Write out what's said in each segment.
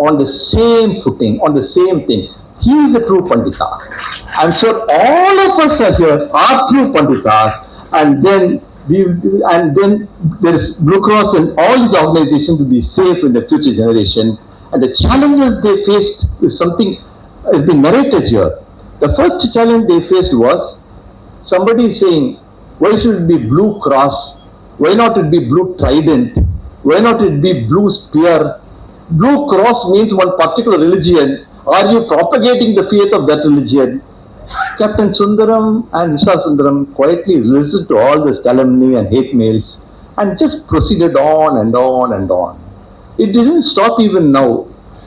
on the same footing, on the same thing. He is the true Pandita. I'm sure all of us are here are true Panditas, and then there is Blue Cross and all these organizations to be safe in the future generation. And the challenges they faced is something has been narrated here. The first challenge they faced was somebody saying, why should it be Blue Cross? Why not it be Blue Trident? Why not it be Blue Spear? Blue Cross means one particular religion. Are you propagating the faith of that religion? Captain Sundaram and Mr. Sundaram quietly listened to all this calumny and hate mails and just proceeded on and on and on. It didn't stop even now.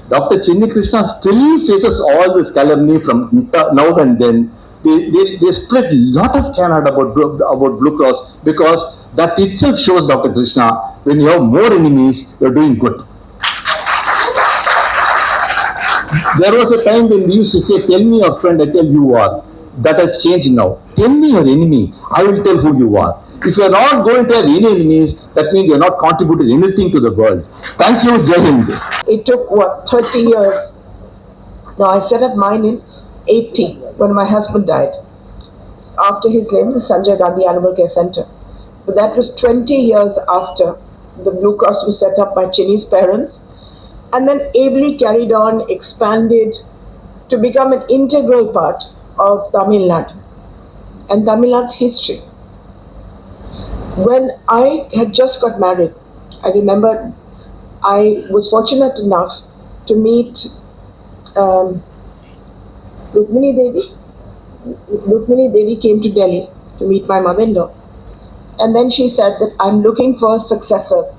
Dr. Chinni Krishna still faces all this calumny from now and then. They spread a lot of canard about Blue Cross because that itself shows, Dr. Krishna, when you have more enemies, you're doing good. There was a time when we used to say, tell me your friend, I tell you who you are. That has changed now. Tell me your enemy, I will tell who you are. If you are not going to have any enemies, that means you are not contributing anything to the world. Thank you, Jai Hind. It took, 30 years. Now, I set up mine in 80 when my husband died. After his name, the Sanjay Gandhi Animal Care Center. But that was 20 years after the Blue Cross was set up by Chinni's parents, and then ably carried on, expanded to become an integral part of Tamil Nadu and Tamil Nadu's history. When I had just got married, I remember I was fortunate enough to meet Rukmini Devi. Rukmini Devi came to Delhi to meet my mother-in-law. And then she said that I'm looking for successors.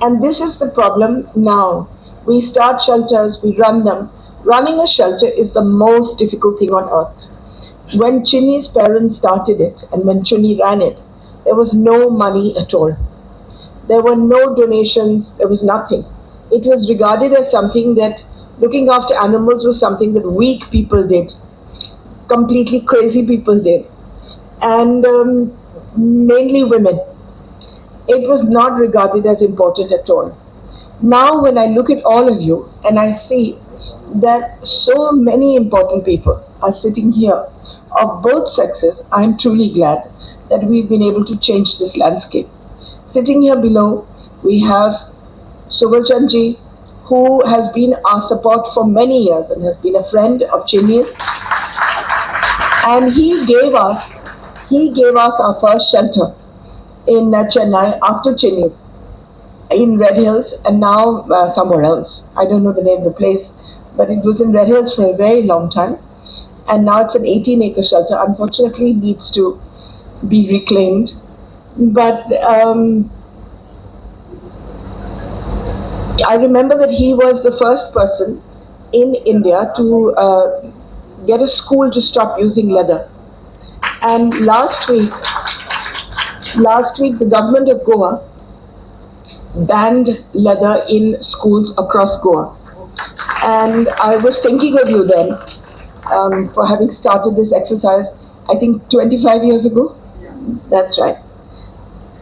And this is the problem now. We start shelters, we run them. Running a shelter is the most difficult thing on earth. When Chinni's parents started it and when Chinni ran it, there was no money at all. There were no donations, there was nothing. It was regarded as something that looking after animals was something that weak people did, completely crazy people did, and mainly women. It was not regarded as important at all. Now when I look at all of you and I see that so many important people are sitting here of both sexes, I'm truly glad that we've been able to change this landscape. Sitting here below, we have Subhalchandji, who has been our support for many years and has been a friend of Chinni's. And he gave us our first shelter in Chennai after Chinni's, in Red Hills, and now somewhere else. I don't know the name of the place, but it was in Red Hills for a very long time. And now it's an 18-acre shelter. Unfortunately, it needs to be reclaimed. But I remember that he was the first person in India to get a school to stop using leather. And last week, the government of Goa banned leather in schools across Goa. And I was thinking of you then for having started this exercise, I think 25 years ago. That's right.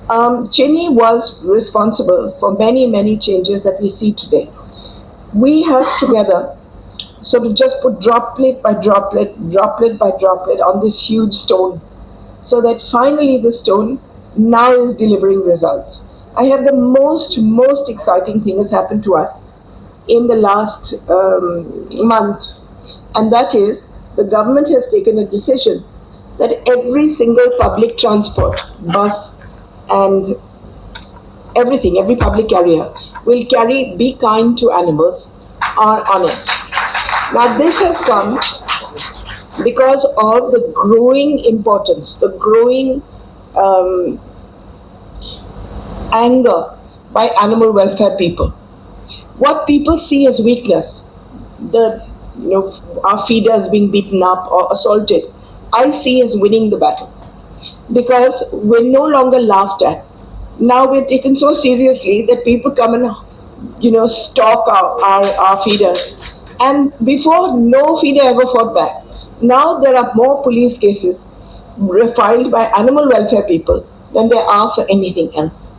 Chinni was responsible for many, many changes that we see today. We have together sort of just put droplet by droplet on this huge stone, so that finally the stone now is delivering results. I have the most exciting thing has happened to us in the last month, and that is the government has taken a decision that every single public transport, bus and everything, every public carrier will carry Be Kind to Animals on it. Now this has come because of the growing importance, the growing anger by animal welfare people. What people see as weakness, our feeders being beaten up or assaulted, I see as winning the battle. Because we're no longer laughed at. Now we're taken so seriously that people come and stalk our feeders. And before, no feeder ever fought back. Now there are more police cases filed by animal welfare people than there are for anything else.